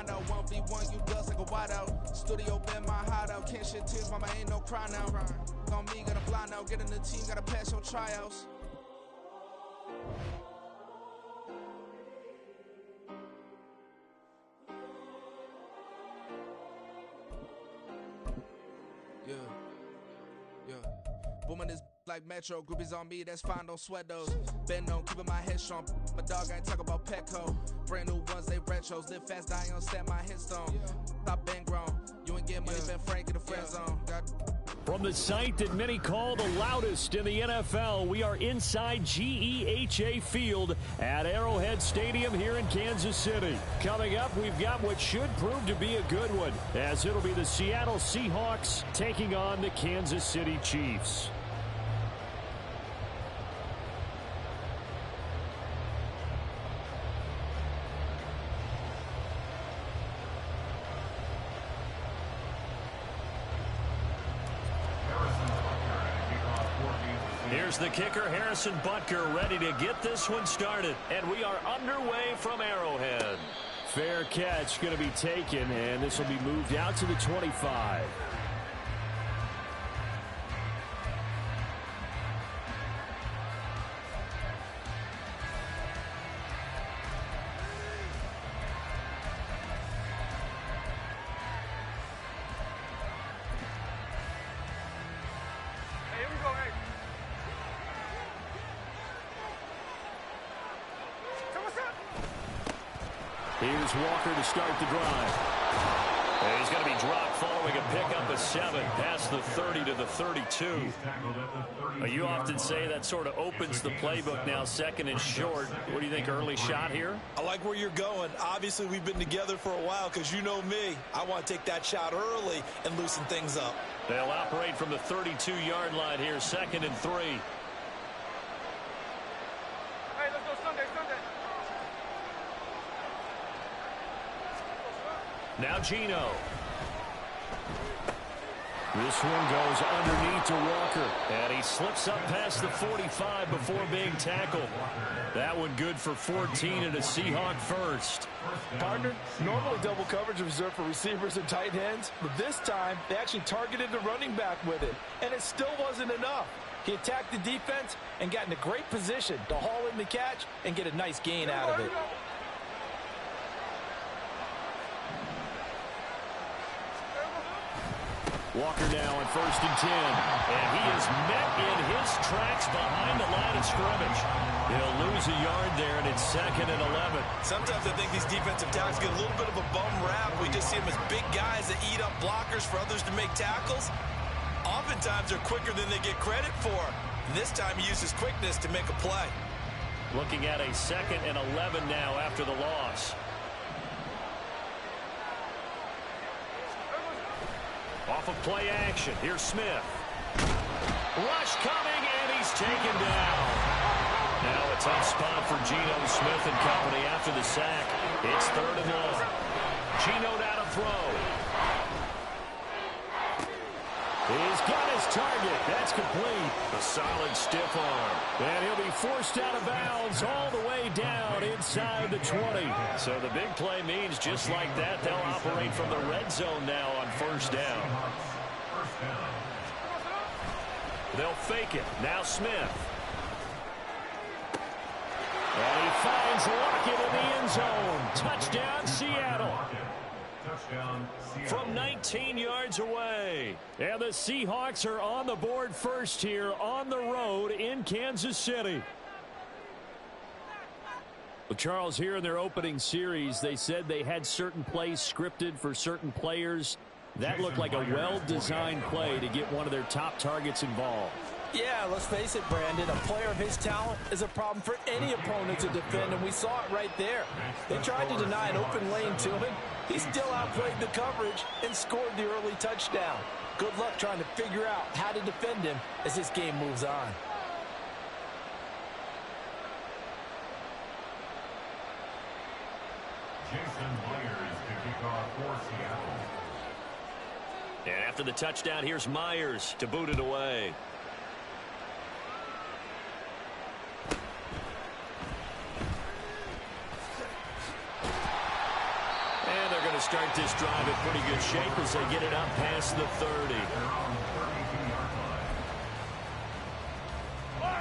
mono. 1v1, you dust like a wideout. Studio been my hideout. Can't shed tears, mama, ain't no cry now. On me, gotta fly now. Get in the team, gotta pass your tryouts. Yeah. Booming this like Metro. Groupies on me, that's fine, don't sweat those. Been on, keeping my head strong. My dog, I ain't talk about Petco. Brand new ones, they retros. Live fast, die on set my headstone. Stop been grown. You ain't getting money, Ben Frank in the friend zone. From the site that many call the loudest in the NFL, we are inside GEHA Field at Arrowhead Stadium here in Kansas City. Coming up, we've got what should prove to be a good one, as it'll be the Seattle Seahawks taking on the Kansas City Chiefs. Here's the kicker, Harrison Butker, ready to get this one started. And we are underway from Arrowhead. Fair catch going to be taken, and this will be moved out to the 25. Here's Walker to start the drive. And he's going to be dropped following a pickup of 7 past the 30 to the 32. You often say that sort of opens the playbook now, second and short. What do you think, early shot here? I like where you're going. Obviously, we've been together for a while because you know me. I want to take that shot early and loosen things up. They'll operate from the 32-yard line here, second and 3. Hey, let's go Sunday. Now Geno. This one goes underneath to Walker. And he slips up past the 45 before being tackled. That one good for 14 and a Seahawk first. Partner, normally double coverage is reserved for receivers and tight ends, but this time they actually targeted the running back with it, and it still wasn't enough. He attacked the defense and got in a great position to haul in the catch and get a nice gain out of it. Walker now on 1st and 10. And he is met in his tracks behind the line of scrimmage. He'll lose a yard there, and it's 2nd and 11. Sometimes I think these defensive tackles get a little bit of a bum rap. We just see them as big guys that eat up blockers for others to make tackles. Oftentimes they're quicker than they get credit for. And this time he used his quickness to make a play. Looking at a 2nd and 11 now after the loss. Off of play action. Here's Smith. Rush coming, and he's taken down. Now a tough spot for Geno Smith and company after the sack. It's 3rd and long. Geno now to throw. He's got his target. That's complete. A solid stiff arm. And he'll be forced out of bounds all the way down inside the 20. So the big play means just like that, they'll operate from the red zone now on 1st down. They'll fake it. Now Smith. And he finds Lockett in the end zone. Touchdown, Seattle. From 19 yards away. And the Seahawks are on the board first here on the road in Kansas City. Well, Charles, here in their opening series, they said they had certain plays scripted for certain players. That looked like a well-designed play to get one of their top targets involved. Yeah, let's face it, Brandon. A player of his talent is a problem for any opponent to defend, and we saw it right there. They tried to deny an open lane to him. He still outplayed the coverage and scored the early touchdown. Good luck trying to figure out how to defend him as this game moves on. Jason Myers to kick off for Seattle. And after the touchdown, here's Myers to boot it away. going to start this drive in pretty good shape as they get it up past the 30.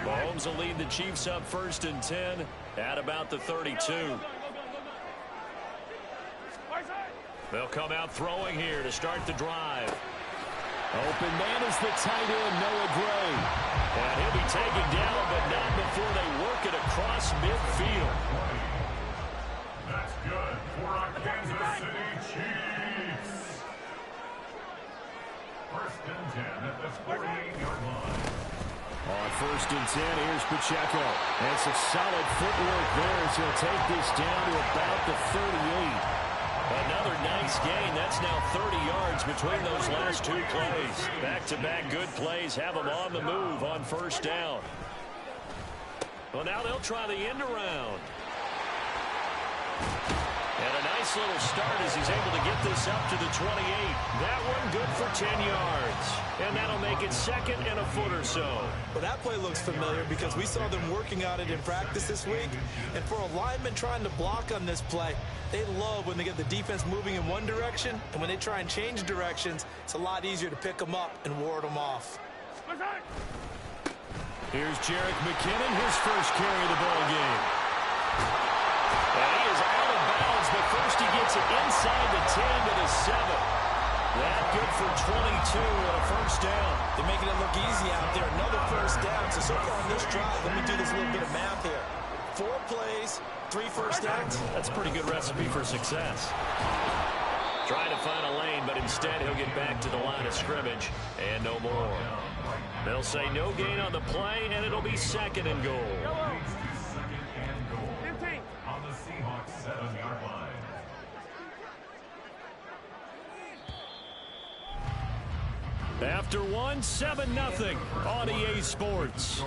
Mahomes will lead the Chiefs up 1st and 10 at about the 32. They'll come out throwing here to start the drive. Open man is the tight end, Noah Gray. And he'll be taken down, but not before they work it across midfield. That's good for our Kansas City Chiefs. 1st and 10 at the 48-yard line. On 1st and 10, here's Pacheco. And some solid footwork there as he'll take this down to about the 38. Another nice gain. That's now 30 yards between those last 2 plays. Back-to-back good plays have them on the move on 1st down. Well, now they'll try the end around. And a nice little start as he's able to get this up to the 28. That one good for 10 yards. And that'll make it 2nd and a foot or so. Well, that play looks familiar because we saw them working on it in practice this week. And for a lineman trying to block on this play, they love when they get the defense moving in one direction. And when they try and change directions, it's a lot easier to pick them up and ward them off. Here's Jerick McKinnon, his first carry of the ball game. And he is out of bounds, but first he gets it inside the 10 to the 7. That good for 22 and a 1st down. They're making it look easy out there. Another 1st down. So far on this drive, let me do this little bit of math here. 4 plays, 3 1st downs. That's a pretty good recipe for success. Trying to find a lane, but instead he'll get back to the line of scrimmage and no more. They'll say no gain on the play, and it'll be 2nd and goal. On the Seahawks 7-yard line. After 1, 7-0 on EA Sports.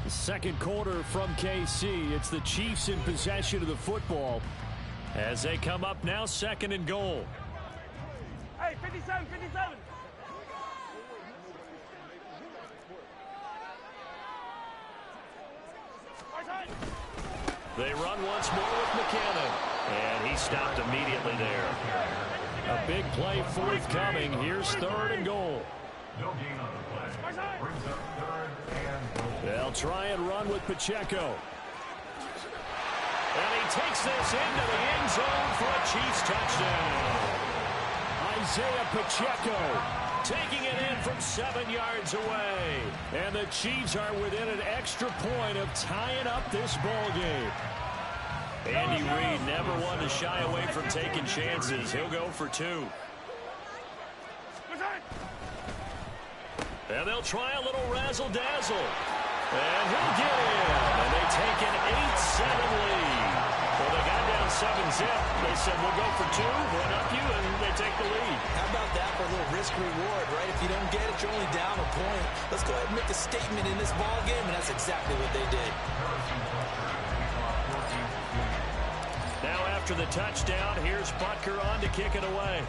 The 2nd quarter from KC. It's the Chiefs in possession of the football as they come up now 2nd and goal. Hey, 57, 57. They run once more with McKinnon, and he stopped immediately there. A big play forthcoming. Here's 3rd and goal. No gain on the play. Brings up 3rd and goal. They'll try and run with Pacheco. And he takes this into the end zone for a Chiefs touchdown. Isaiah Pacheco taking it in from 7 yards away. And the Chiefs are within an extra point of tying up this ball game. Andy Reid never one to shy away from taking chances. He'll go for 2. And they'll try a little razzle-dazzle. And he'll get in. And they take an 8-7 lead. Well, they got down 7-zip. They said, we'll go for 2, run up you, and they take the lead. How about that for a little risk-reward, right? If you don't get it, you're only down a point. Let's go ahead and make a statement in this ball game, and that's exactly what they did. Now after the touchdown, here's Butker on to kick it away.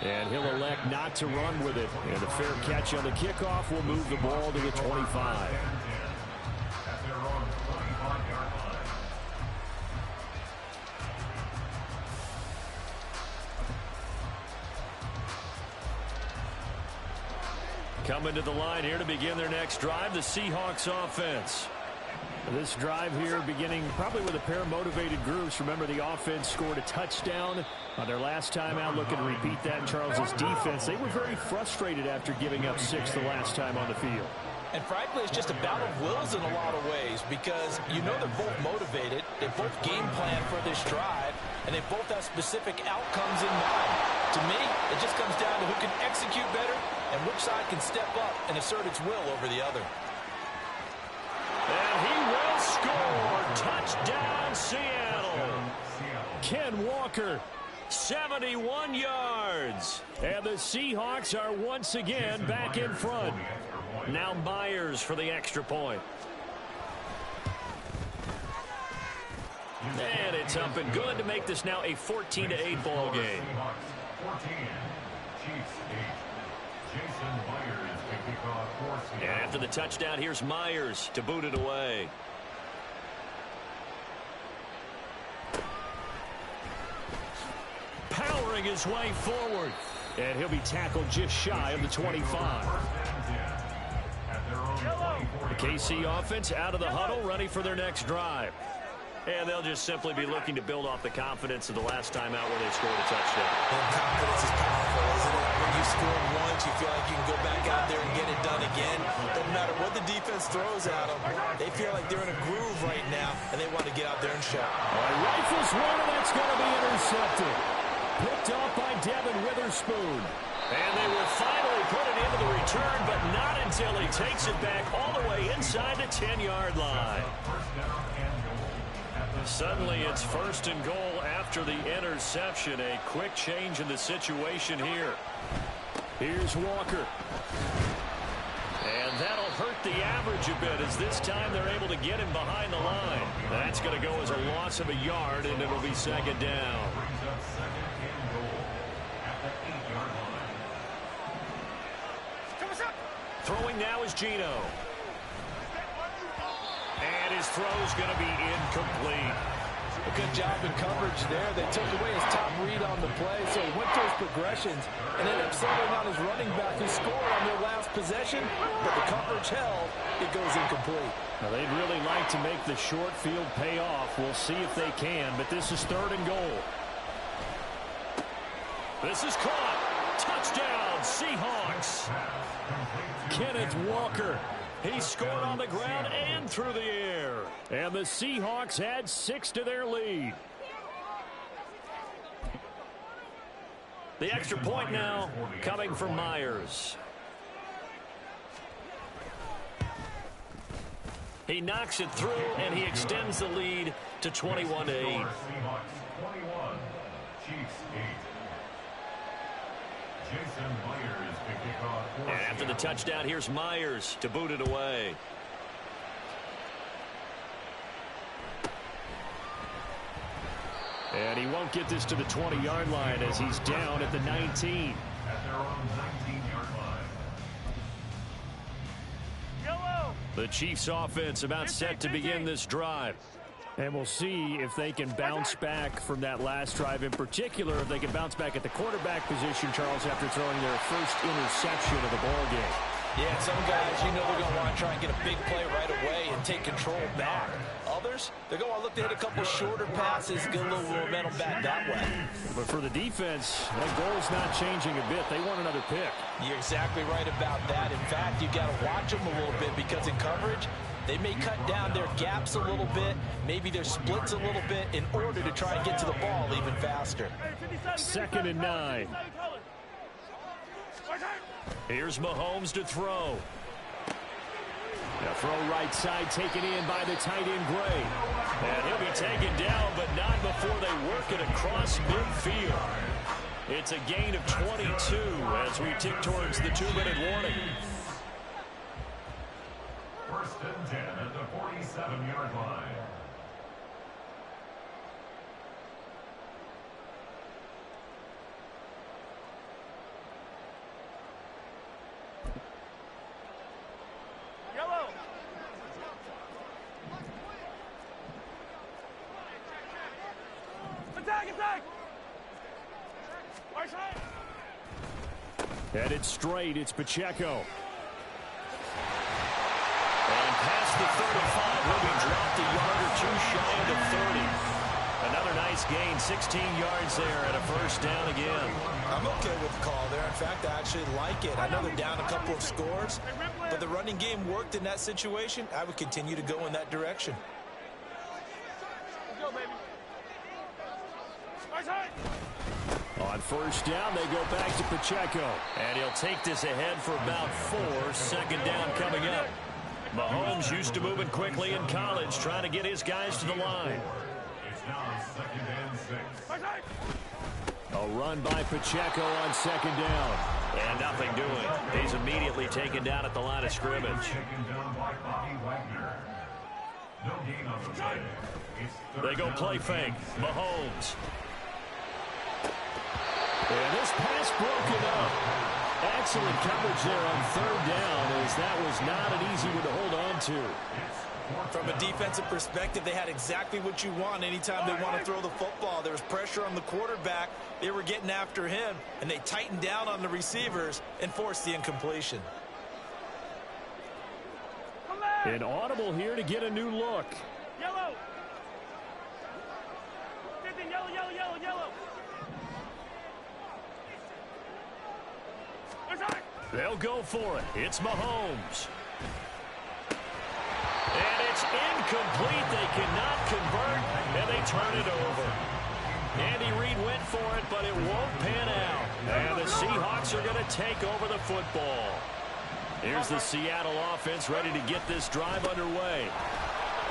And he'll elect not to run with it. And a fair catch on the kickoff will move the ball to the 25. Coming to the line here to begin their next drive, the Seahawks offense. This drive here beginning probably with a pair of motivated groups. Remember, the offense scored a touchdown on their last time out. Looking to repeat that in Charles's defense. They were very frustrated after giving up 6 the last time on the field. And frankly, it's just a battle of wills in a lot of ways because you know they're both motivated. They both game plan for this drive, and they both have specific outcomes in mind. To me, it just comes down to who can execute better and which side can step up and assert its will over the other. And he will score. Touchdown, Seattle. Ken Walker, 71 yards. And the Seahawks are once again back in front. Now Myers for the extra point. And it's up and good to make this now a 14-8 ball game. 14, Chiefs 8. Jason Myers to kick off for Seattle. And after the touchdown, here's Myers to boot it away. clambering his way forward. And he'll be tackled just shy of the 25. The KC offense out of the huddle, ready for their next drive. And they'll just simply be looking to build off the confidence of the last time out where they scored a touchdown. And confidence is powerful, isn't it? When you score once, you feel like you can go back out there and get it done again. Doesn't matter what the defense throws at them. They feel like they're in a groove right now, and they want to get out there and shout. Rifles one, and that's going to be intercepted. Picked off by Devin Witherspoon. And they will finally put it into the return, but not until he takes it back all the way inside the 10-yard line. Suddenly it's 1st and goal after the interception. A quick change in the situation here. Here's Walker. And that'll hurt the average a bit as this time they're able to get him behind the line. That's going to go as a loss of a yard, and it'll be 2nd down. Throwing now is Geno. And his throw's going to be incomplete. A good job in coverage there. They took away his top read on the play, so he went to his progressions and ended up settling on his running back who scored on their last possession, but the coverage held. It goes incomplete. Now, they'd really like to make the short field pay off. We'll see if they can, but this is 3rd and goal. This is caught. Touchdown, Seahawks. Kenneth Walker. He scored on the ground and through the air. And the Seahawks add 6 to their lead. The extra point now coming from Myers. He knocks it through, and he extends the lead to 21-8. 21, Chiefs 8. Jason Myers to kick off. And after the touchdown, here's Myers to boot it away. And he won't get this to the 20-yard line as he's down at the 19. At their own 19-yard line. Yellow. The Chiefs offense about set to begin this drive. And we'll see if they can bounce back from that last drive. In particular, if they can bounce back at the quarterback position, Charles, after throwing their first interception of the ball game. Yeah, some guys, you know they're going to want to try and get a big play right away and take control back. Others, they're going to look to hit a couple shorter passes, get a little momentum back that way. But for the defense, that goal's not changing a bit. They want another pick. You're exactly right about that. In fact, you've got to watch them a little bit because in coverage, they may cut down their gaps a little bit, maybe their splits a little bit in order to try and get to the ball even faster. 2nd and 9. Here's Mahomes to throw. Now throw right side taken in by the tight end Gray. And he'll be taken down, but not before they work it across midfield. It's a gain of 22 as we tick towards the 2-minute warning. 1st and 10 at the 47-yard line. Yellow. Attack, attack. Right side. Headed straight, it's Pacheco. And past the 35, will be dropped a yard or two shy of the 30. Another nice gain, 16 yards there and a 1st down again. I'm okay with the call there. In fact, I actually like it. I know they're down a couple of scores, but the running game worked in that situation. I would continue to go in that direction. Let's go, baby. Right side. On 1st down, they go back to Pacheco. And he'll take this ahead for about 4. 2nd down coming up. Mahomes used to moving quickly in college, trying to get his guys to the line. It's now 2nd and 6. Right side. A run by Pacheco on 2nd down. And nothing doing. He's immediately taken down at the line of scrimmage. Taken down by Bobby Wagner. No gain on the play. It's They go play fake. Mahomes. And this pass broken up. Excellent coverage there on 3rd down, as that was not an easy one to hold on to. From a defensive perspective, they had exactly what you want anytime they want to throw the football. There was pressure on the quarterback. They were getting after him, and they tightened down on the receivers and forced the incompletion. An audible here to get a new look. Yellow. 15, yellow, yellow, yellow, yellow. They'll go for it. It's Mahomes. And it's incomplete. They cannot convert, and they turn it over. Andy Reid went for it, but it won't pan out. And the Seahawks are going to take over the football. Here's the Seattle offense ready to get this drive underway.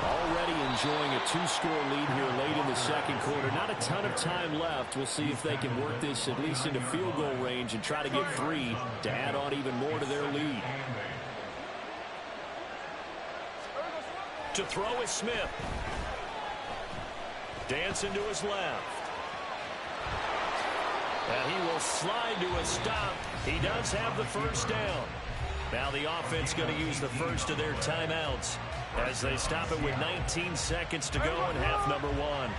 Already enjoying a 2-score lead here late in the second quarter. Not a ton of time left. We'll see if they can work this at least into field goal range and try to get 3 to add on even more to their lead. To throw is Smith. Dancing to his left. And he will slide to a stop. He does have the first down. Now the offense going to use the first of their timeouts as they stop it with 19 seconds to go in half number 1.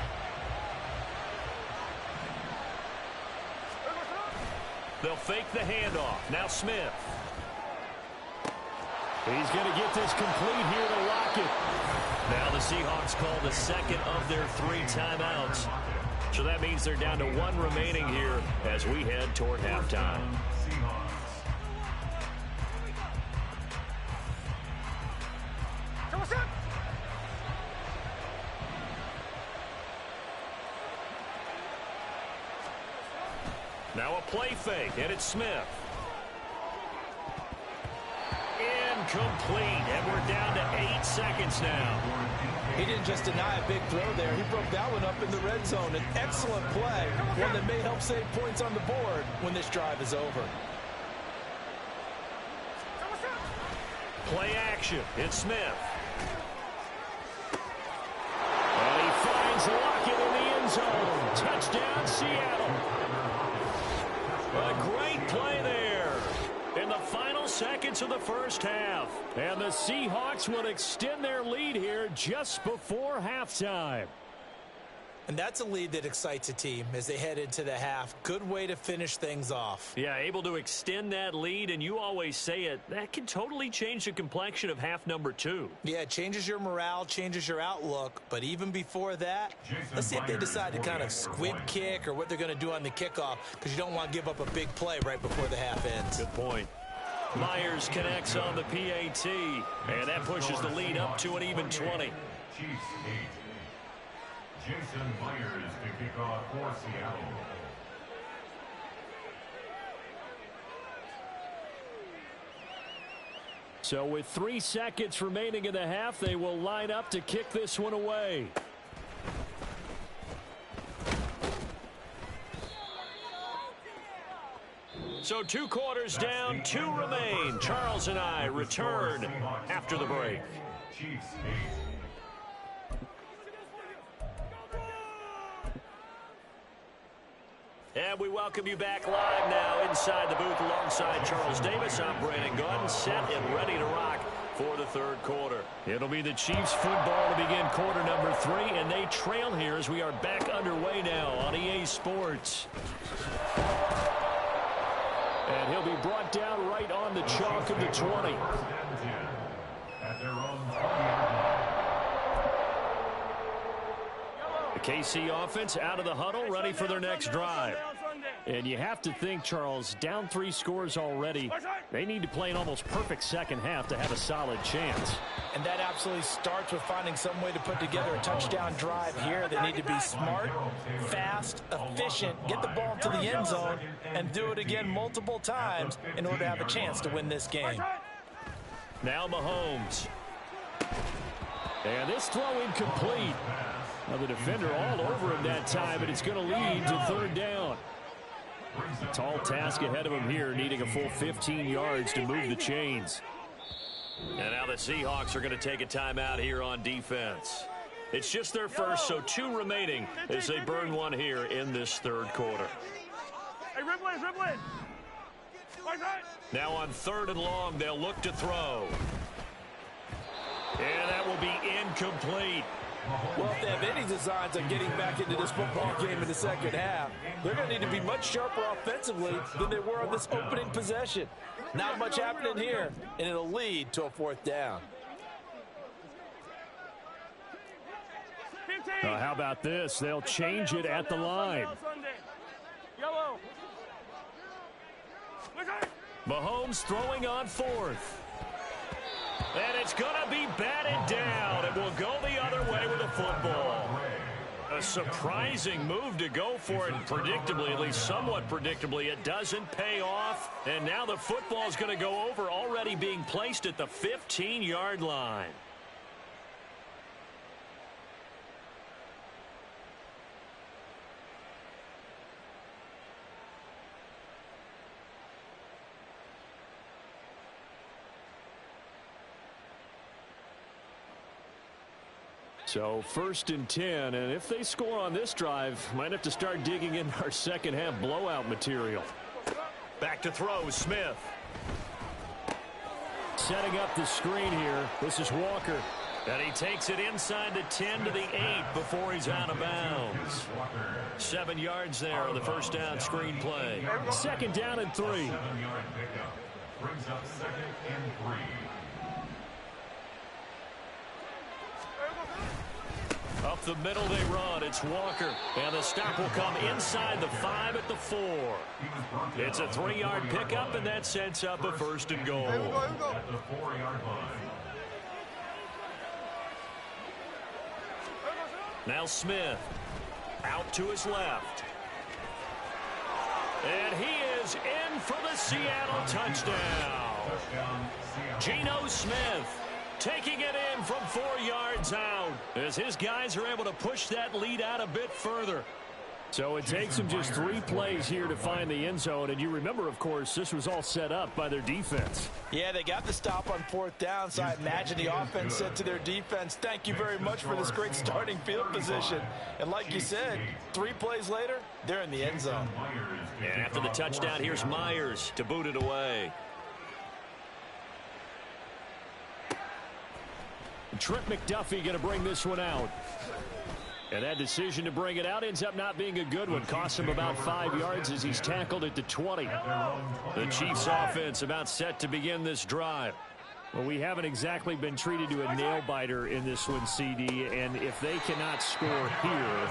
They'll fake the handoff. Now Smith. He's going to get this complete here to lock it. Now the Seahawks call the second of their 3 timeouts. So that means they're down to 1 remaining here as we head toward halftime. Now a play fake, and it's Smith. Incomplete, and we're down to 8 seconds now. He didn't just deny a big throw there. He broke that one up in the red zone. An excellent play, one that may help save points on the board when this drive is over. Play action, it's Smith. And he finds Lockett in the end zone. Touchdown, Seattle. A great play there in the final seconds of the first half. And the Seahawks will extend their lead here just before halftime. And that's a lead that excites a team as they head into the half. Good way to finish things off. Yeah, able to extend that lead, and you always say it, that can totally change the complexion of half number 2. Yeah, it changes your morale, changes your outlook. But even before that, let's see if they decide to kind of squib kick or what they're going to do on the kickoff, because you don't want to give up a big play right before the half ends. Good point. Myers connects on the PAT, and that pushes the lead up to an even 20. Chiefs 8. Jason Myers to kick off for Seattle. So with 3 seconds remaining in the half, they will line up to kick this one away. So 2 quarters down, 2 remain. Charles and I return after the break. Chiefs 8. And we welcome you back live now inside the booth alongside Charles Davis. I'm Brandon Gunn, set and ready to rock for the third quarter. It'll be the Chiefs football to begin quarter number 3, and they trail here as we are back underway now on EA Sports. And he'll be brought down right on the chalk of the 20. At their own 20-yard line. The KC offense out of the huddle, ready for their next drive. And you have to think, Charles, down 3 scores already. They need to play an almost perfect second half to have a solid chance. And that absolutely starts with finding some way to put together a touchdown drive here. They need to be smart, fast, efficient, get the ball to the end zone, and do it again multiple times in order to have a chance to win this game. Now Mahomes. And this throw incomplete. Now the defender all over him that time, but it's going to lead to third down. Tall task ahead of him here, needing a full 15 yards to move the chains. And now the Seahawks are going to take a timeout here on defense. It's just their first, so 2 remaining as they burn one here in this third quarter. Hey, dribble in. Now on 3rd and long, they'll look to throw. And that will be incomplete. Well, if they have any designs on getting back into this football game in the second half, they're going to need to be much sharper offensively than they were on this opening possession. Not much happening here, and it'll lead to a fourth down. How about this? They'll change it at the line. Yellow. Mahomes throwing on fourth. And it's going to be batted down. It will go the other way with the football. A surprising move to go for it, and predictably, at least somewhat predictably, it doesn't pay off. And now the football is going to go over, already being placed at the 15-yard line. So 1st and 10, and if they score on this drive, might have to start digging in our second half blowout material. Back to throw, Smith. Setting up the screen here. This is Walker. And he takes it inside the 10 to the 8 before he's out of bounds. 7 yards there on the first down screen play. 2nd down and 3. 7-yard pickup brings up 2nd and 3. Up the middle they run. It's Walker. And the stop will come inside the 5 at the 4. It's a 3-yard pickup, and that sets up a 1st and goal. At the 4-yard line. Now Smith. Out to his left. And he is in for the Seattle touchdown. Geno Smith taking it in from 4 yards out as his guys are able to push that lead out a bit further. So it takes them just 3 plays here to find the end zone. And you remember, of course, this was all set up by their defense. Yeah, they got the stop on 4th down, so I imagine the offense said to their defense, thank you very much for this great starting field position. And like you said, 3 plays later, they're in the end zone. And after the touchdown, here's Myers to boot it away. Trent McDuffie going to bring this one out. And that decision to bring it out ends up not being a good one. Costs him about 5 yards as he's tackled at the 20. The Chiefs offense about set to begin this drive. Well, we haven't exactly been treated to a nail-biter in this one, CD. And if they cannot score here,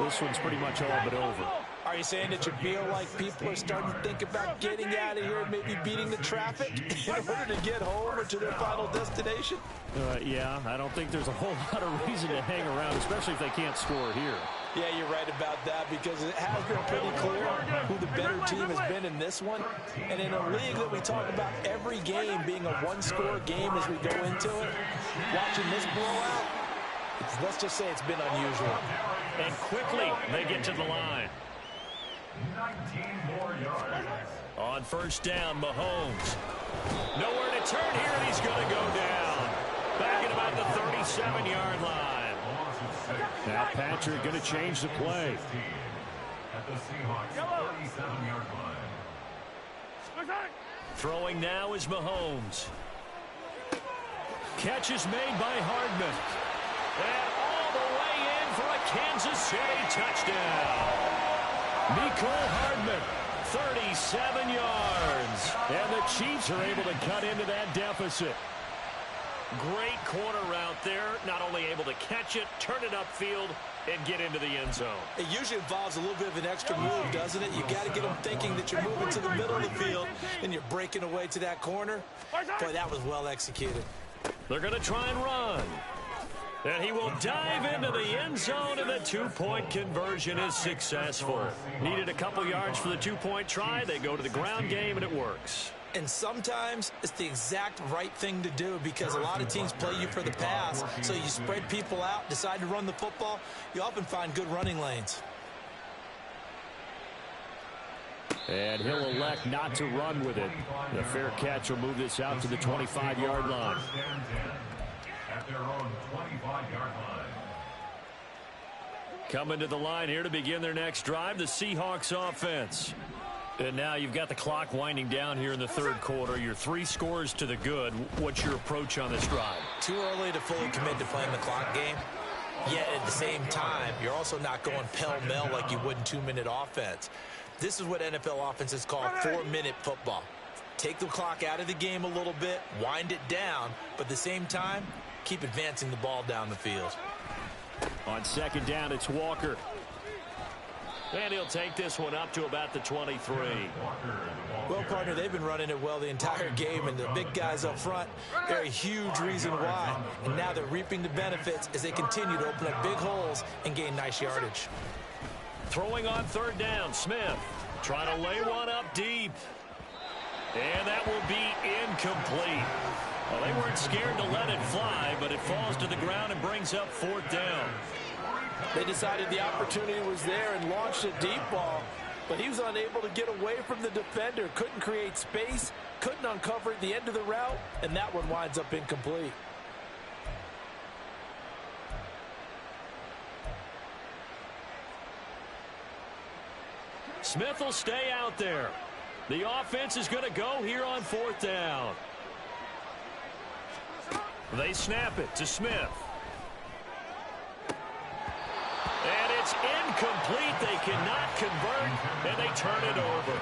this one's pretty much all but over. Are you saying that you feel like people are starting to think about getting out of here and maybe beating the traffic in order to get home or to their final destination? Yeah, I don't think there's a whole lot of reason to hang around, especially if they can't score here. Yeah, you're right about that because it has been pretty clear who the better team has been in this one. And in a league that we talk about every game being a one-score game as we go into it, watching this blowout, let's just say it's been unusual. And quickly they get to the line. 19 more yards. On 1st down, Mahomes. Nowhere to turn here, and he's going to go down. Back at about the 37-yard line. Now Patrick going to change the play. At the Seahawks 37-yard line. Throwing now is Mahomes. Catch is made by Hardman. And all the way in for a Kansas City touchdown. Mecole Hardman, 37 yards. And the Chiefs are able to cut into that deficit. Great corner route there. Not only able to catch it, turn it upfield, and get into the end zone. It usually involves a little bit of an extra move, doesn't it? You got to get them thinking that you're moving to the middle of the field and you're breaking away to that corner. Boy, that was well executed. They're going to try and run. And he will dive into the end zone, and the 2-point conversion is successful. Needed a couple yards for the 2-point try. They go to the ground game, and it works. And sometimes it's the exact right thing to do because a lot of teams play you for the pass. So you spread people out, decide to run the football. You often find good running lanes. And he'll elect not to run with it. The fair catch will move this out to the 25-yard line. At their own 25-yard line. Coming to the line here to begin their next drive, the Seahawks offense. And now you've got the clock winding down here in the third quarter. Your 3 scores to the good. What's your approach on this drive? Too early to fully commit to playing the clock game. Yet at the same time, you're also not going pell-mell like you would in 2-minute offense. This is what NFL offenses call 4-minute football. Take the clock out of the game a little bit, wind it down, but at the same time, keep advancing the ball down the field. On second down, it's Walker. And he'll take this one up to about the 23. Well, partner, they've been running it well the entire game, and the big guys up front, they're a huge reason why. And now they're reaping the benefits as they continue to open up big holes and gain nice yardage. Throwing on third down, Smith trying to lay one up deep. And that will be incomplete. Well, they weren't scared to let it fly, but it falls to the ground and brings up fourth down. They decided the opportunity was there and launched a deep ball, but he was unable to get away from the defender, couldn't create space, couldn't uncover at the end of the route, and that one winds up incomplete. Smith will stay out there. The offense is going to go here on fourth down. They snap it to Smith. And it's incomplete. They cannot convert, and they turn it over.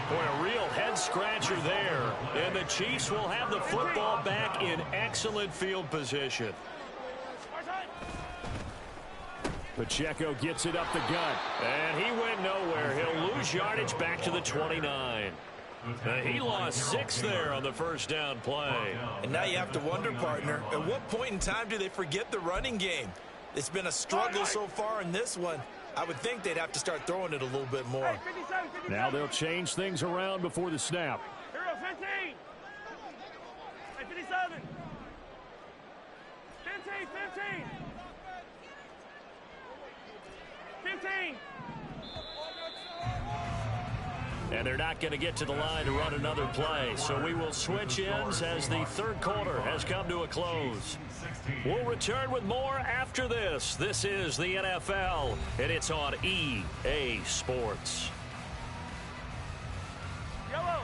Boy, a real head-scratcher there. And the Chiefs will have the football back in excellent field position. Pacheco gets it up the gut, and he went nowhere. He'll lose yardage back to the 29. He lost 6 there on the first down play. And now you have to wonder, partner, at what point in time do they forget the running game? It's been a struggle so far in this one. I would think they'd have to start throwing it a little bit more. Now they'll change things around before the snap. 15. 57. 15. 15. And they're not going to get to the line to run another play. So we will switch ends as the third quarter has come to a close. We'll return with more after this. This is the NFL, and it's on EA Sports. Yellow.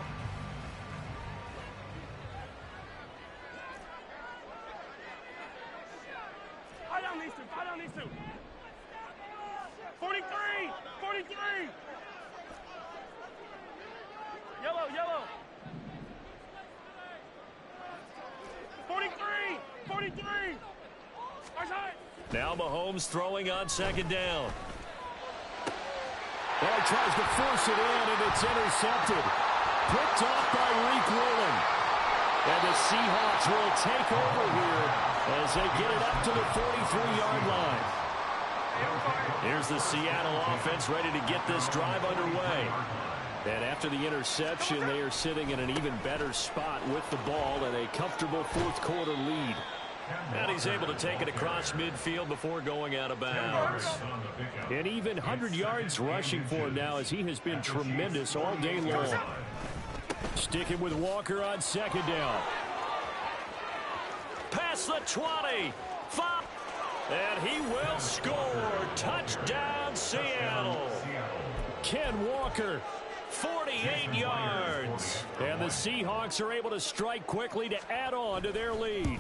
I don't need to. 43. Yellow. 43. Now Mahomes throwing on second down. Well, he tries to force it in, and it's intercepted. Picked off by Reek Woolen. And the Seahawks will take over here as they get it up to the 43-yard line. Here's the Seattle offense ready to get this drive underway. And after the interception, they are sitting in an even better spot with the ball and a comfortable fourth quarter lead. And he's able to take it across midfield before going out of bounds. And even 100 yards rushing for him now as he has been tremendous all day long. Sticking with Walker on second down. Past the 20. 5. And he will score. Touchdown, Seattle. Ken Walker, 48 yards. And the Seahawks are able to strike quickly to add on to their lead.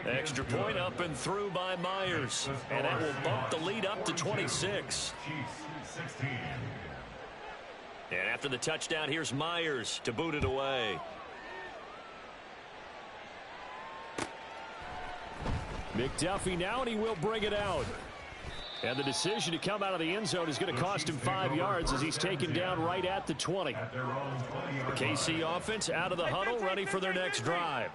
Extra point up and through by Myers. And that will bump the lead up to 26. And after the touchdown, here's Myers to boot it away. McDuffie now, and he will bring it out. And the decision to come out of the end zone is going to cost him 5 yards as he's taken down right at the 20. The KC offense out of the huddle, ready for their next drive.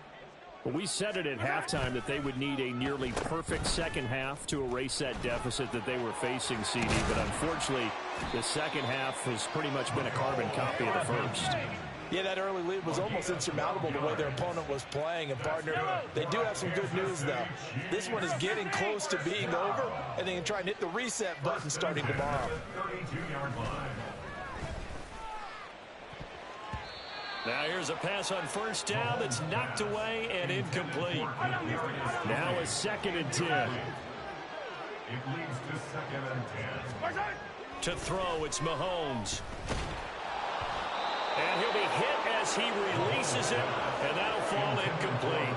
Well, we said it at halftime that they would need a nearly perfect second half to erase that deficit that they were facing, CD. But unfortunately, the second half has pretty much been a carbon copy of the first. Yeah, that early lead was almost insurmountable the way their opponent was playing. And, partner, they do have some good news, though. This one is getting close to being over, and they can try and hit the reset button starting tomorrow. Now here's a pass on first down that's knocked away and incomplete. Now a 2nd and 10. It leads to 2nd and 10. To throw, it's Mahomes. And he'll be hit as he releases it, and that'll fall incomplete.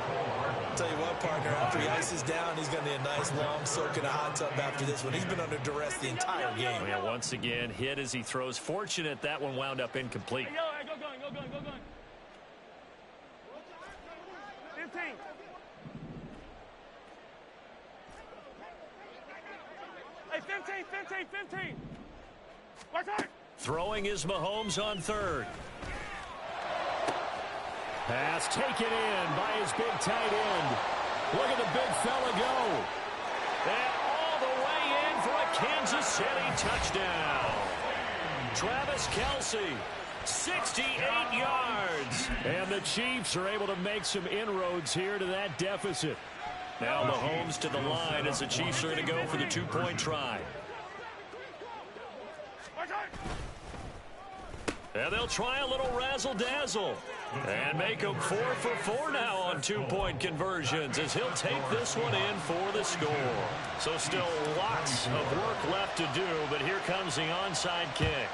I'll tell you what, partner, after he ices down, he's going to need a nice long soak in a hot tub after this one. He's been under duress the entire game. Yeah, once again, hit as he throws. Fortunate that one wound up incomplete. Hey, yo, hey, go going. 15. Hey, 15. Watch out. Throwing is Mahomes on third. Pass taken in by his big tight end. Look at the big fella go. And all the way in for a Kansas City touchdown. Travis Kelce, 68 yards. And the Chiefs are able to make some inroads here to that deficit. Now Mahomes to the line as the Chiefs are going to go for the two-point try. And they'll try a little razzle-dazzle. And make him 4 for 4 now on two-point conversions as he'll take this one in for the score. So still lots of work left to do, but here comes the onside kick.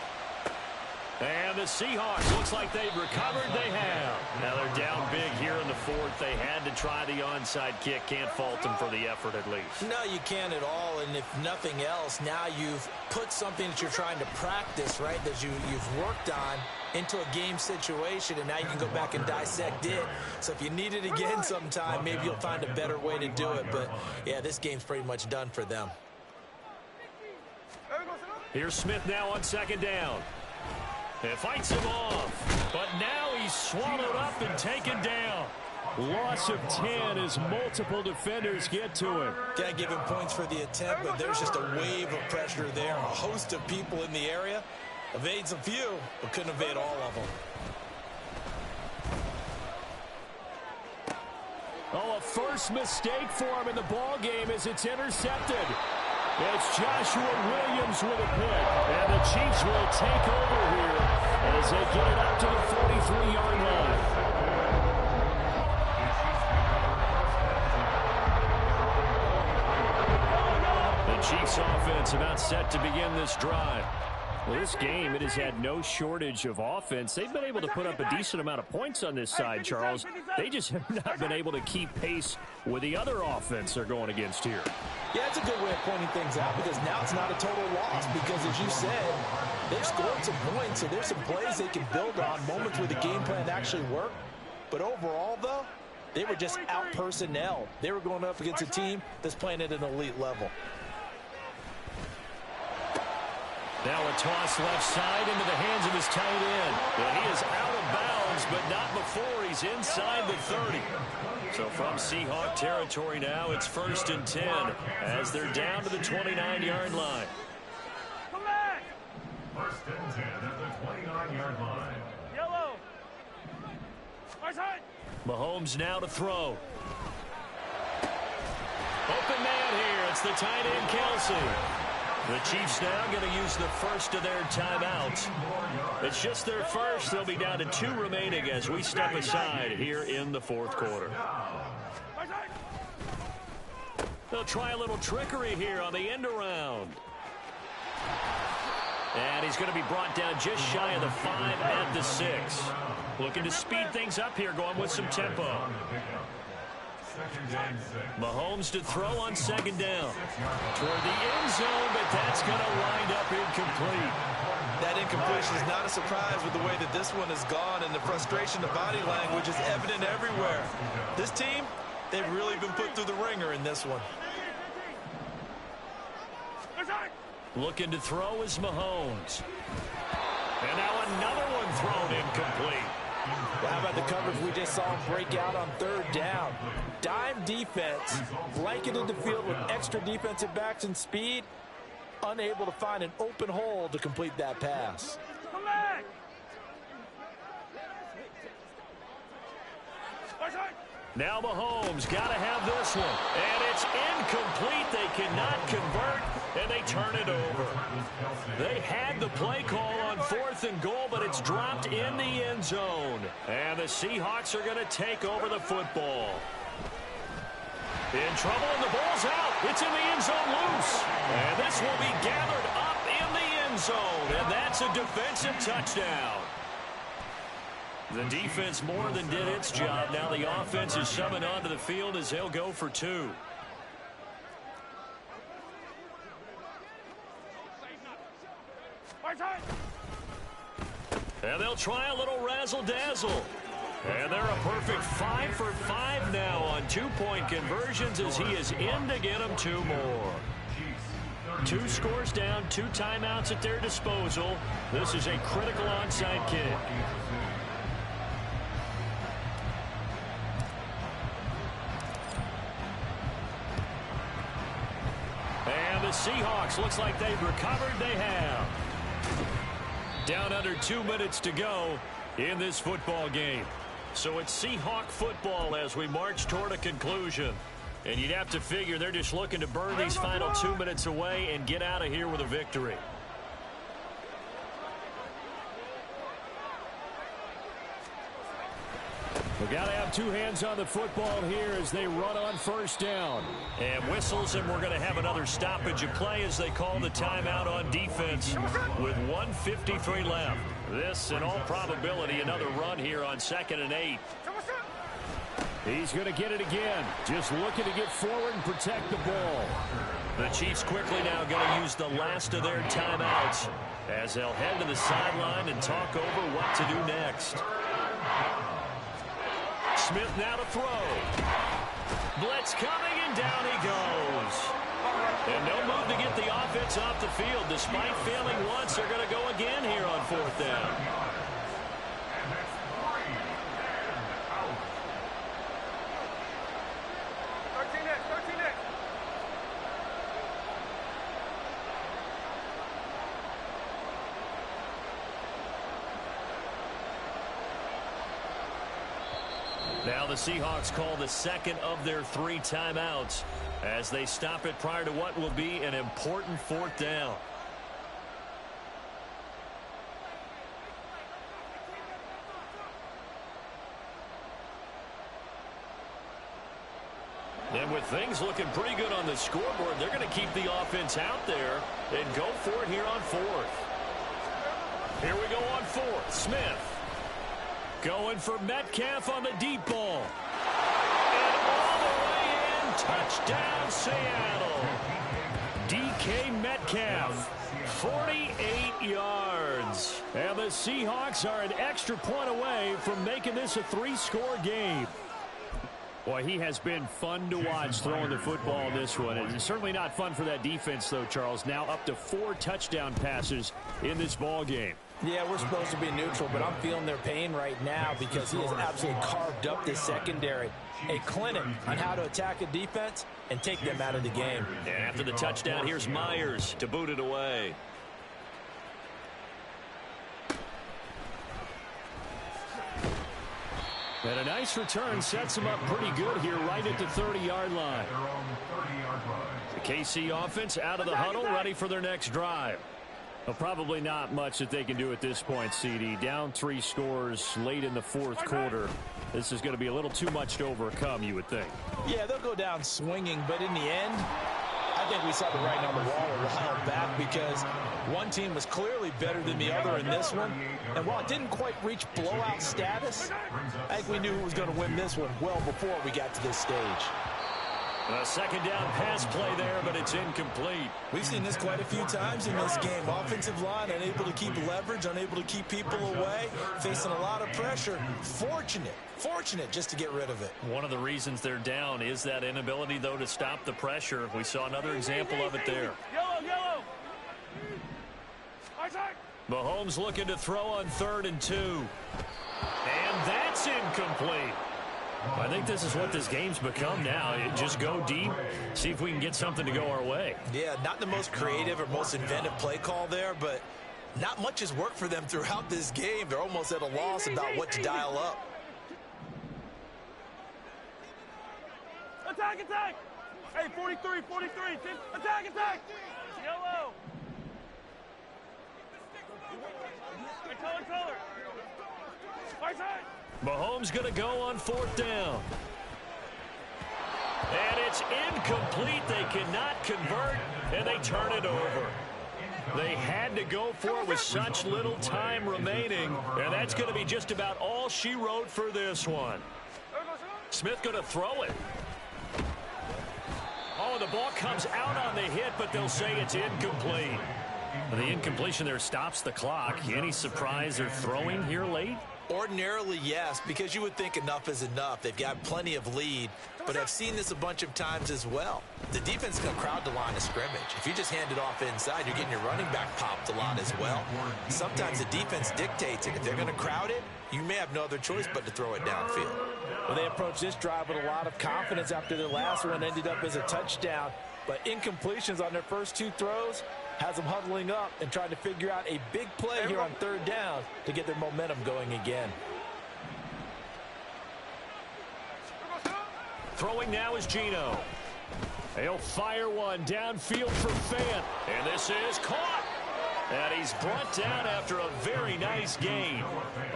And the Seahawks, looks like they've recovered. They have. Now they're down big here in the fourth. They had to try the onside kick. Can't fault them for the effort at least. No, you can't at all. And if nothing else, now you've put something that you're trying to practice, right, that you've worked on into a game situation, and now you can go back and dissect it. So if you need it again sometime, maybe you'll find a better way to do it. But, yeah, this game's pretty much done for them. Here's Smith now on second down. It fights him off, but now he's swallowed up and taken down. Loss of 10 as multiple defenders get to him. Can't give him points for the attempt, but there's just a wave of pressure there. A host of people in the area. Evades a few, but couldn't evade all of them. Oh, a first mistake for him in the ball game as it's intercepted. It's Joshua Williams with a pick, and the Chiefs will take over here as they get it up to the 43-yard line. The Chiefs offense about set to begin this drive. Well, this game, it has had no shortage of offense. They've been able to put up a decent amount of points on this side, Charles. They just have not been able to keep pace with the other offense they're going against here. Yeah, it's a good way of pointing things out because now it's not a total loss because, as you said, they've scored some points, so there's some plays they can build on, moments where the game plan actually worked. But overall, though, they were just out-personnel. They were going up against a team that's playing at an elite level. Now a toss left side into the hands of his tight end. Well, he is out of bounds, but not before he's inside the 30. So from Seahawk territory now, it's 1st and 10 as they're down to the 29-yard line. Come back. 1st and 10 at the 29-yard line. Yellow. Right side. Mahomes now to throw. Open man here. It's the tight end, Kelce. The Chiefs now going to use the first of their timeouts. It's just their first. They'll be down to 2 remaining as we step aside here in the 4th quarter. They'll try a little trickery here on the end around. And he's going to be brought down just shy of the 5 at the 6. Looking to speed things up here, going with some tempo. Mahomes to throw on 2nd down. Toward the end zone, but that's going to wind up incomplete. That incompletion is not a surprise with the way that this one has gone, and the frustration, the body language is evident everywhere. This team, they've really been put through the ringer in this one. Looking to throw is Mahomes. And now another one thrown incomplete. Well, how about the coverage we just saw him break out on 3rd down? Dime defense, blanketed the field with extra defensive backs and speed, unable to find an open hole to complete that pass. Come back. Now Mahomes got to have this one. And it's incomplete. They cannot convert, and they turn it over. They had the play call on 4th and goal, but it's dropped in the end zone. And the Seahawks are going to take over the football. In trouble, and the ball's out. It's in the end zone loose. And this will be gathered up in the end zone. And that's a defensive touchdown. The defense more than did its job. Now the offense is summoned onto the field as they'll go for 2. And they'll try a little razzle-dazzle. And they're a perfect 5 for 5 now on 2-point conversions as he is in to get them 2 more. 2 scores down, 2 timeouts at their disposal. This is a critical onside kick. And the Seahawks, looks like they've recovered. They have. Down under 2 minutes to go in this football game. So it's Seahawk football as we march toward a conclusion. And you'd have to figure they're just looking to burn these final 2 minutes away and get out of here with a victory. We've got to have 2 hands on the football here as they run on first down. And whistles, and we're going to have another stoppage of play as they call the timeout on defense with 1:53 left. This, in all probability, another run here on 2nd and 8. He's going to get it again. Just looking to get forward and protect the ball. The Chiefs quickly now going to use the last of their timeouts as they'll head to the sideline and talk over what to do next. Smith now to throw. Blitz coming, and down he goes. And no move to get the offense off the field. Despite failing once, they're going to go again here on 4th down. Now the Seahawks call the second of their 3 timeouts as they stop it prior to what will be an important 4th down. And with things looking pretty good on the scoreboard, they're going to keep the offense out there and go for it here on 4th. Here we go on 4th. Smith. Going for Metcalf on the deep ball. And all the way in. Touchdown, Seattle. DK Metcalf. 48 yards. And the Seahawks are an extra point away from making this a 3-score game. Boy, he has been fun to watch throwing the football in this one. It's certainly not fun for that defense, though, Charles. Now up to 4 touchdown passes in this ball game. Yeah, we're supposed to be neutral, but I'm feeling their pain right now because he has absolutely carved up this secondary. A clinic on how to attack a defense and take them out of the game. And after the touchdown, here's Myers to boot it away. And a nice return sets him up pretty good here right at the 30-yard line. The KC offense out of the huddle, ready for their next drive. Well, probably not much that they can do at this point, CD. Down 3 scores late in the 4th quarter. This is going to be a little too much to overcome, you would think. Yeah, they'll go down swinging, but in the end, I think we saw the writing on the wall a while back because one team was clearly better than the other in this one. And while it didn't quite reach blowout status, I think we knew who was going to win this one well before we got to this stage. A 2nd down pass play there, but it's incomplete. We've seen this quite a few times in this game. Offensive line unable to keep leverage, unable to keep people away, facing a lot of pressure. Fortunate just to get rid of it. One of the reasons they're down is that inability, though, to stop the pressure. We saw another example of it there. Yellow. Mahomes looking to throw on 3rd and 2. And that's incomplete. I think this is what this game's become now. Just go deep, see if we can get something to go our way. Yeah, not the most creative or most inventive play call there, but not much has worked for them throughout this game. They're almost at a loss about what to dial up. Attack! Hey, 43. Attack! Yellow. Hey, color. Right side. Mahomes going to go on 4th down. And it's incomplete. They cannot convert, and they turn it over. They had to go for it with such little time remaining, and that's going to be just about all she wrote for this one. Smith going to throw it. Oh, the ball comes out on the hit, but they'll say it's incomplete. The incompletion there stops the clock. Any surprise they're throwing here late? Ordinarily, yes, because you would think enough is enough. They've got plenty of lead, but I've seen this a bunch of times as well. The defense is going to crowd the line of scrimmage. If you just hand it off inside, you're getting your running back popped a lot as well. Sometimes the defense dictates it. If they're going to crowd it, you may have no other choice but to throw it downfield. Well, they approached this drive with a lot of confidence after their last one ended up as a touchdown. But incompletions on their first two throws has them huddling up and trying to figure out a big play here on third down to get their momentum going again. Throwing now is Geno. He'll fire one downfield for Fant. And this is caught. And he's brought down after a very nice gain.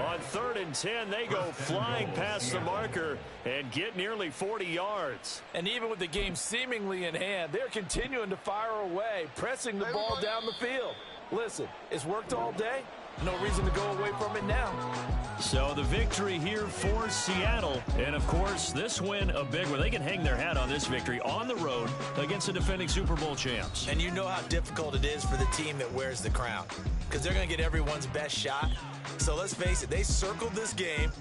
On 3rd and 10, they go flying past the marker and get nearly 40 yards. And even with the game seemingly in hand, they're continuing to fire away, pressing the ball down the field. Listen, it's worked all day. No reason to go away from it now. So the victory here for Seattle. And, of course, this win a big one. They can hang their hat on this victory on the road against the defending Super Bowl champs. And you know how difficult it is for the team that wears the crown, because they're going to get everyone's best shot. So let's face it, they circled this game.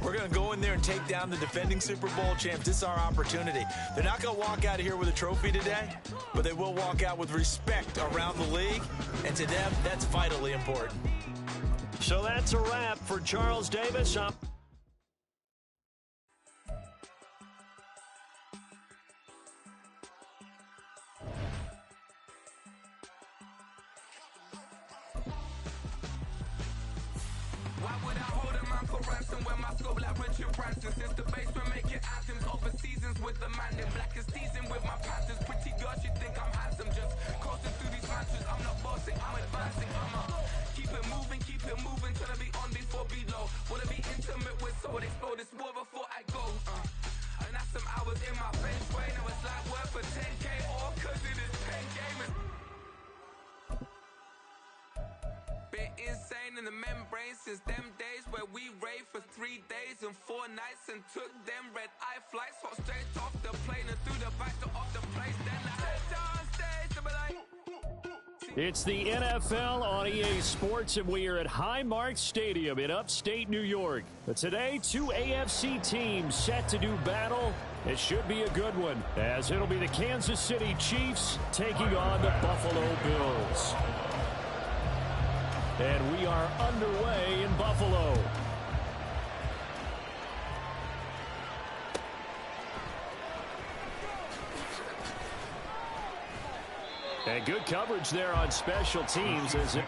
We're going to go in there and take down the defending Super Bowl champs. This is our opportunity. They're not going to walk out of here with a trophy today, but they will walk out with respect around the league. And to them, that's vitally important. So that's a wrap for Charles Davis. Why would I hold a man for ransom when my scope like Richard Branson? Since the basement making anthems over seasons with the man in black is teasing with my panthers. Pretty girl, she think I'm handsome. Just coasting through these matches. I'm not bossing, I'm advancing. Keep it moving, trying to be on before below. Wanna be intimate with someone, explore this war before I go. And that's some hours in my bench way. Now it's like work for 10K all cause it is 10 gamers. Been insane in the membrane since them days where we raved for 3 days and 4 nights and took them red eye flights. Hot straight off the plane and through the back door of the place. Then I head downstairs to be like. It's the NFL on EA Sports, and we are at Highmark Stadium in upstate New York. But today, 2 AFC teams set to do battle. It should be a good one, as it'll be the Kansas City Chiefs taking on the Buffalo Bills. And we are underway in Buffalo. And good coverage there on special teams as it...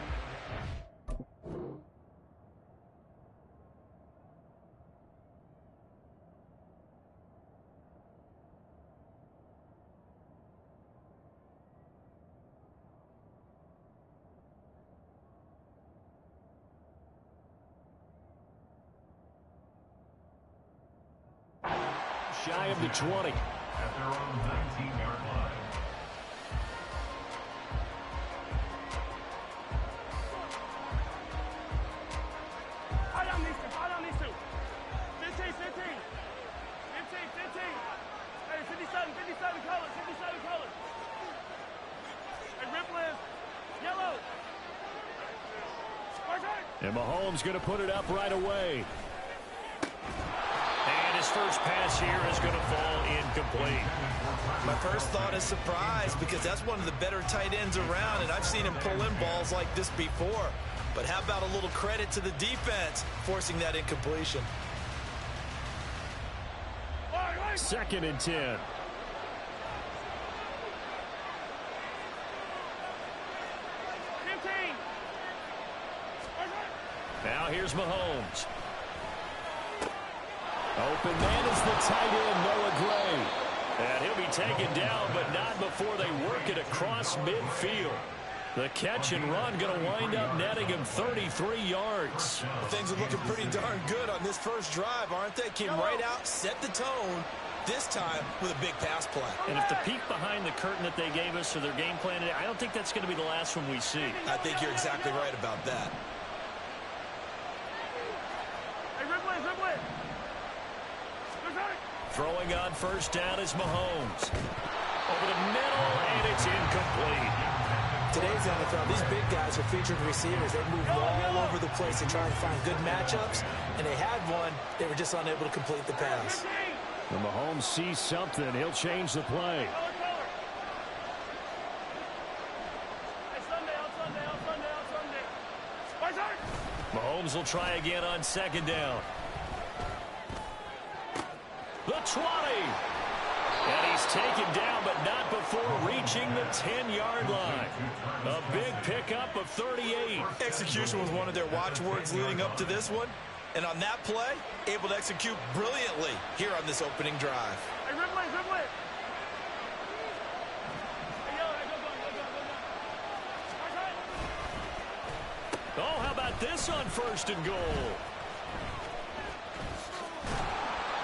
Shy of the 20. At their own 19-yard line. And Mahomes going to put it up right away. And his first pass here is going to fall incomplete. My first thought is surprise, because that's one of the better tight ends around, and I've seen him pull in balls like this before. But how about a little credit to the defense forcing that incompletion? 2nd and 10. Now here's Mahomes. Open man is the tight end, Noah Gray. And he'll be taken down, but not before they work it across midfield. The catch and run going to wind up netting him 33 yards. Things are looking pretty darn good on this first drive, aren't they? Came right out, set the tone, this time with a big pass play. And if the peek behind the curtain that they gave us or their game plan today, I don't think that's going to be the last one we see. I think you're exactly right about that. Hey, Ripley, Ripley. Throwing on first down is Mahomes. Over the middle, and it's incomplete. Today's NFL, these big guys are featured receivers. They move all over the place to try and find good matchups, and they had one. They were just unable to complete the pass. When Mahomes sees something, he'll change the play. Mahomes will try again on second down. The 20. And he's taken down, but not before reaching the 10-yard line. A big pickup of 38. Execution was one of their watchwords leading up to this one. And on that play, able to execute brilliantly here on this opening drive. Hey, Ripley, Ripley. Oh, how about this on first and goal?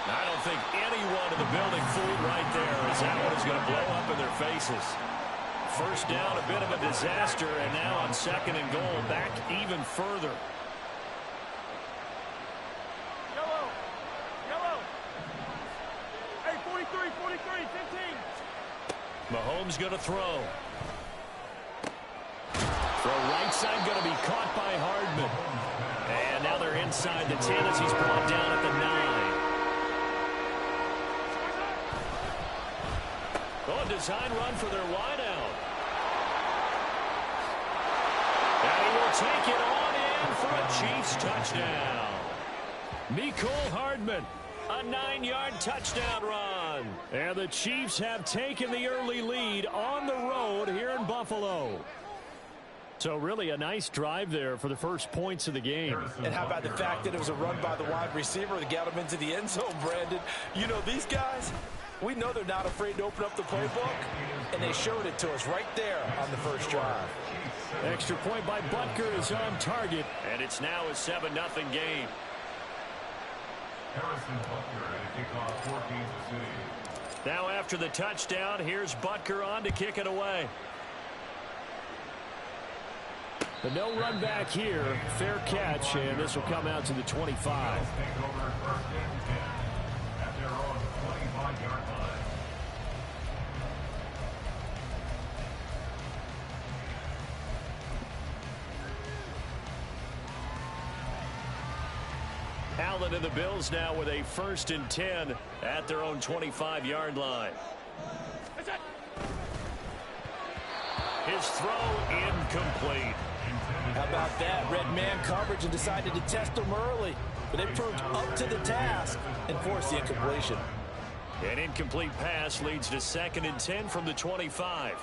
I don't think anyone in the building fooled right there, as that one is going to blow up in their faces. First down, a bit of a disaster, and now on second and goal, back even further. Yellow. Yellow. Hey, 43, 43, 15. Mahomes going to throw. Throw right side going to be caught by Hardman. And now they're inside the 10 as he's brought down at the 9. Oh, a design run for their wideout. And he will take it on in for a Chiefs touchdown. Mecole Hardman, a 9-yard touchdown run. And the Chiefs have taken the early lead on the road here in Buffalo. So really a nice drive there for the first points of the game. And how about the fact that it was a run by the wide receiver that got him into the end zone, Brandon? You know, these guys, we know they're not afraid to open up the playbook, and they showed it to us right there on the first drive. Extra point by Butker is on target, and it's now a 7-0 game. Harrison Butker at kickoff for Kansas City. Now after the touchdown, here's Butker on to kick it away. The no run back here, fair catch, and this will come out to the 25. Take over first and 10 at their own 25-yard line. Allen and the Bills now with a 1st and 10 at their own 25-yard line. His throw incomplete. How about that? Red man coverage and decided to test him early. But they proved up to the task and forced the incompletion. An incomplete pass leads to 2nd and 10 from the 25.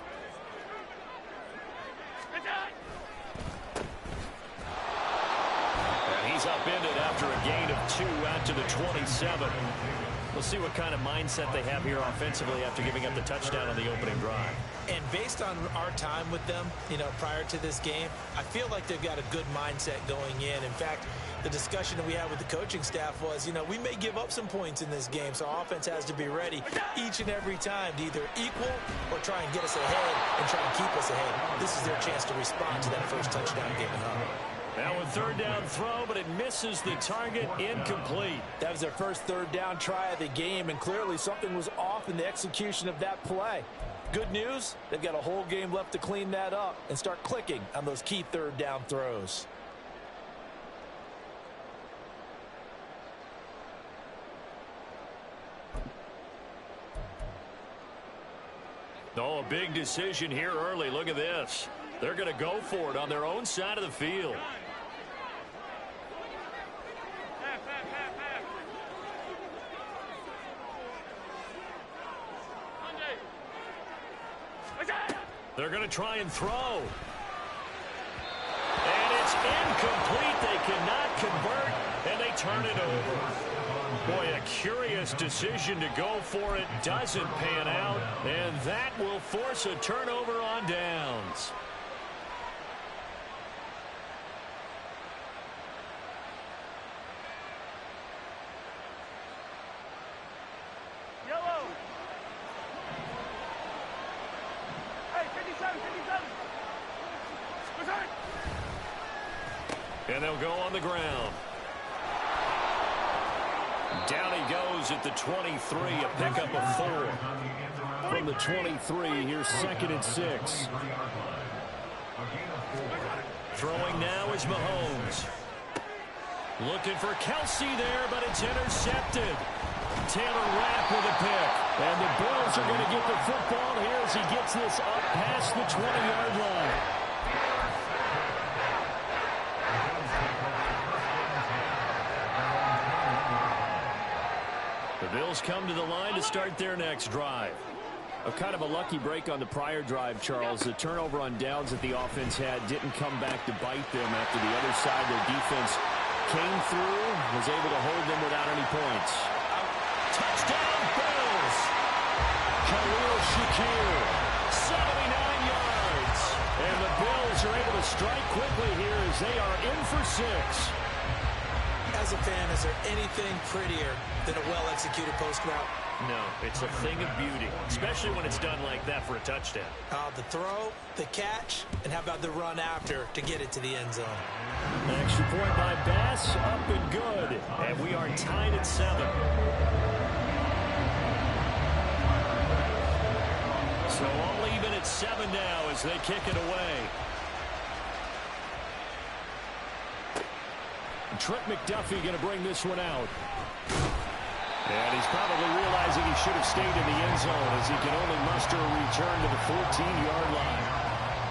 And he's upended after a gain of 2 out to the 27. We'll see what kind of mindset they have here offensively after giving up the touchdown on the opening drive. And based on our time with them, you know, prior to this game, I feel like they've got a good mindset going in. In fact, the discussion that we had with the coaching staff was, you know, we may give up some points in this game, so our offense has to be ready each and every time to either equal or try and get us ahead and try and keep us ahead. This is their chance to respond to that first touchdown given up. Now a 3rd down throw, but it misses the target, incomplete. That was their first 3rd down try of the game, and clearly something was off in the execution of that play. Good news, they've got a whole game left to clean that up and start clicking on those key 3rd down throws. Oh, a big decision here early. Look at this. They're going to go for it on their own side of the field. They're going to try and throw. And it's incomplete. They cannot convert, and they turn it over. Boy, a curious decision to go for it. Doesn't pan out, and that will force a turnover on downs. Yellow. And they'll go on the ground. Down he goes at the 23, a pickup of 4. From the 23, here's 2nd and 6. Throwing now is Mahomes. Looking for Kelsey there, but it's intercepted. Taylor Rapp with a pick. And the Bills are going to get the football here as he gets this up past the 20-yard line. The Bills come to the line to start their next drive. A kind of a lucky break on the prior drive, Charles. The turnover on downs that the offense had didn't come back to bite them after the other side. Their defense came through, was able to hold them without any points. Touchdown, Bills! Khalil Shakir, 79 yards. And the Bills are able to strike quickly here as they are in for 6. As a fan, is there anything prettier than a well-executed post route? No, it's a thing of beauty, especially when it's done like that for a touchdown. The throw, the catch, and how about the run after to get it to the end zone? Extra point by Bass, up and good. And we are tied at 7. So all even at 7 now as they kick it away. Trent McDuffie going to bring this one out. And he's probably realizing he should have stayed in the end zone as he can only muster a return to the 14-yard line.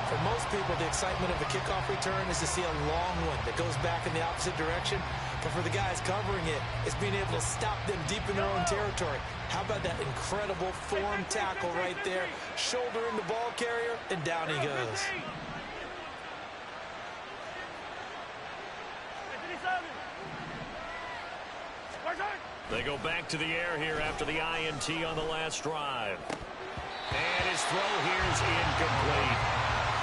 For most people, the excitement of a kickoff return is to see a long one that goes back in the opposite direction. But for the guys covering it, it's being able to stop them deep in their own territory. How about that incredible form tackle right there? Shoulder in the ball carrier, and down he goes. They go back to the air here after the INT on the last drive. And his throw here is incomplete.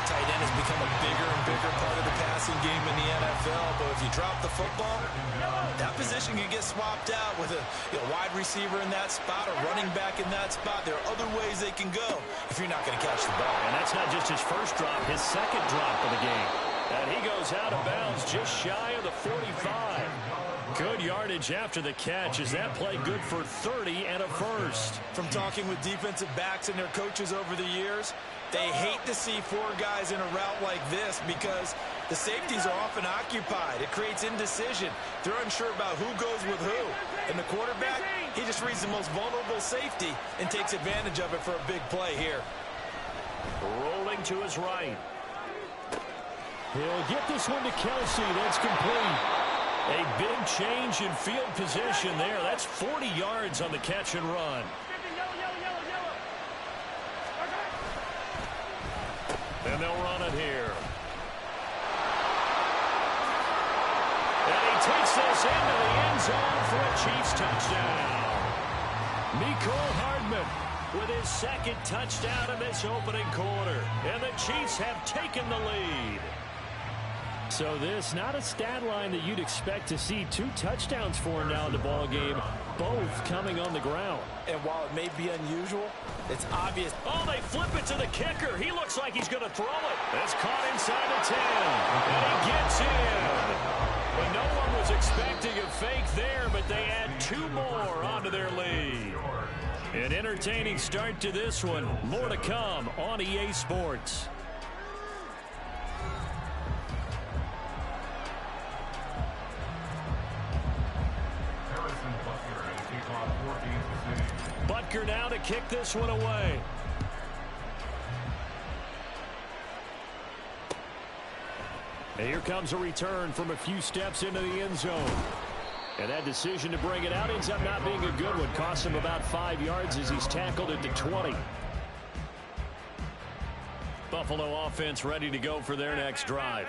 Tight end has become a bigger and bigger part of the passing game in the NFL, but if you drop the football, that position can get swapped out with a wide receiver in that spot, a running back in that spot. There are other ways they can go if you're not going to catch the ball. And that's not just his first drop, his second drop of the game. And he goes out of bounds just shy of the 45. Good yardage after the catch. Is that play good for 30 and a first? From talking with defensive backs and their coaches over the years, they hate to see 4 guys in a route like this because the safeties are often occupied. It creates indecision. They're unsure about who goes with who. And the quarterback, he just reads the most vulnerable safety and takes advantage of it for a big play here. Rolling to his right. He'll get this one to Kelsey. That's complete. A big change in field position there. That's 40 yards on the catch and run. And they'll run it here. And he takes this into the end zone for a Chiefs touchdown. Mecole Hardman with his second touchdown in this opening quarter. And the Chiefs have taken the lead. So this, not a stat line that you'd expect to see. 2 touchdowns for him now in the ball game, both coming on the ground. And while it may be unusual, it's obvious. Oh, they flip it to the kicker. He looks like he's going to throw it. It's caught inside the 10. And he gets in. But no one was expecting a fake there, but they add 2 more onto their lead. An entertaining start to this one. More to come on EA Sports. Butker now to kick this one away. And here comes a return from a few steps into the end zone. And that decision to bring it out ends up not being a good one. Costs him about 5 yards as he's tackled at the 20. Buffalo offense ready to go for their next drive.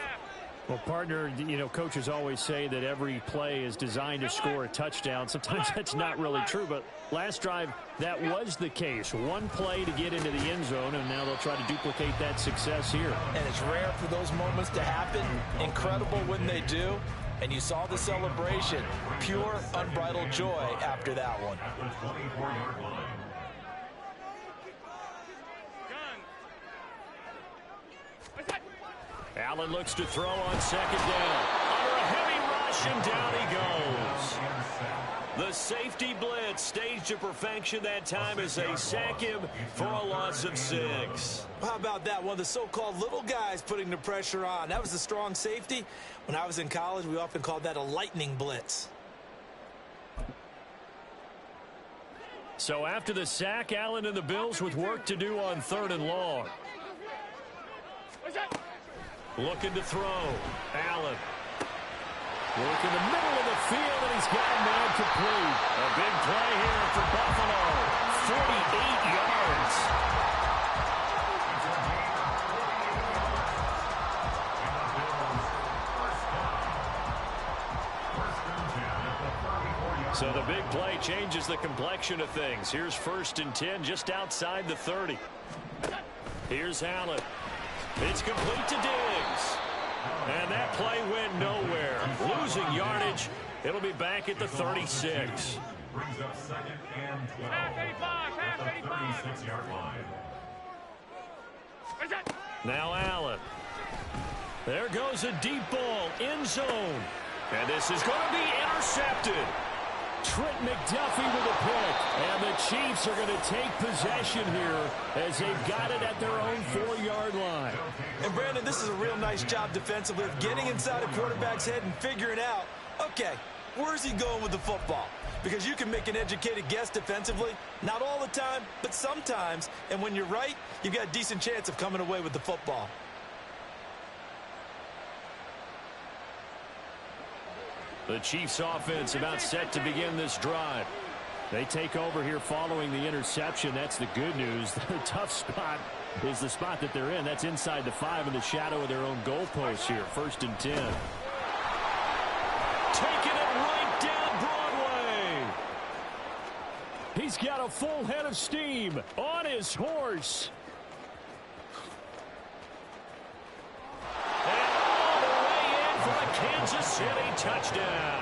Well, partner, coaches always say that every play is designed to score a touchdown. Sometimes that's not really true, but last drive, that was the case. 1 play to get into the end zone, and now they'll try to duplicate that success here. And it's rare for those moments to happen. Incredible when they do. And you saw the celebration. Pure, unbridled joy after that one. Allen looks to throw on second down. Under a heavy rush, and down he goes. The safety blitz staged to perfection that time as they sack him for a loss of 6. How about that? One of the so-called little guys putting the pressure on. That was a strong safety. When I was in college, we often called that a lightning blitz. So after the sack, Allen and the Bills with work to do on 3rd and long. Looking to throw. Allen. Work in the middle of the field, and he's got a man complete. A big play here for Buffalo. 48 yards. So the big play changes the complexion of things. Here's 1st and 10 just outside the 30. Here's Allen. It's complete to Diggs. And that play went nowhere. Losing yardage. It'll be back at the 36. Brings up 2nd and 12. Half 85, half 85. 36-yard line. Now Allen. There goes a deep ball. End zone. And this is going to be intercepted. Trent McDuffie with a pick. And the Chiefs are going to take possession here as they've got it at their own 4-yard line. And, Brandon, this is a real nice job defensively of getting inside a quarterback's head and figuring out, okay, where's he going with the football? Because you can make an educated guess defensively. Not all the time, but sometimes. And when you're right, you've got a decent chance of coming away with the football. The Chiefs offense about set to begin this drive. They take over here following the interception. That's the good news. The tough spot is the spot that they're in. That's inside the 5 in the shadow of their own goalpost here. 1st and 10. Taking it right down Broadway. He's got a full head of steam on his horse. For a Kansas City touchdown.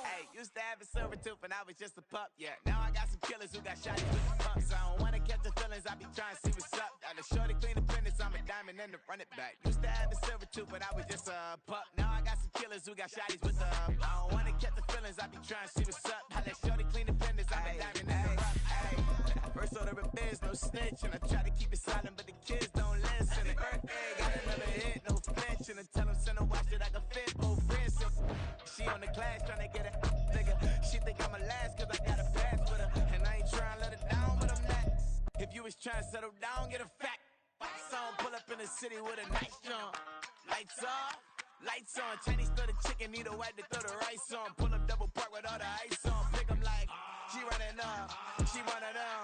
Hey, used to have a silver tooth when I was just a pup, yeah. Now I got some killers who got shot with the pumps. I don't wanna catch the feelings, I be trying to see what's up. Got a shorty clean the fitness, I'm a diamond and to run it back. Used to have a silver tooth when I was just a pup. Now I got some killers who got shotties with the I don't wanna catch the feelings, I be trying to see what's up. I let shorty clean the fitness, I'm a diamond and to run. First order of biz, no snitch, and I try to keep it silent, but the kids don't listen. The birthday got another hit, no flinch, and I tell them send a watch that I can fit both wrists. She on the class trying to get a nigga. She think I'm a last cause I got a pass with her. And I ain't trying to let her down, but I'm not. If you was trying to settle down, get a fact. Song pull up in the city with a nice jump. Lights off, lights on. Chinese throw the chicken, need a wipe to throw the rice on. Pull up double park with all the ice on. Pick 'em like, she running up, she one of them.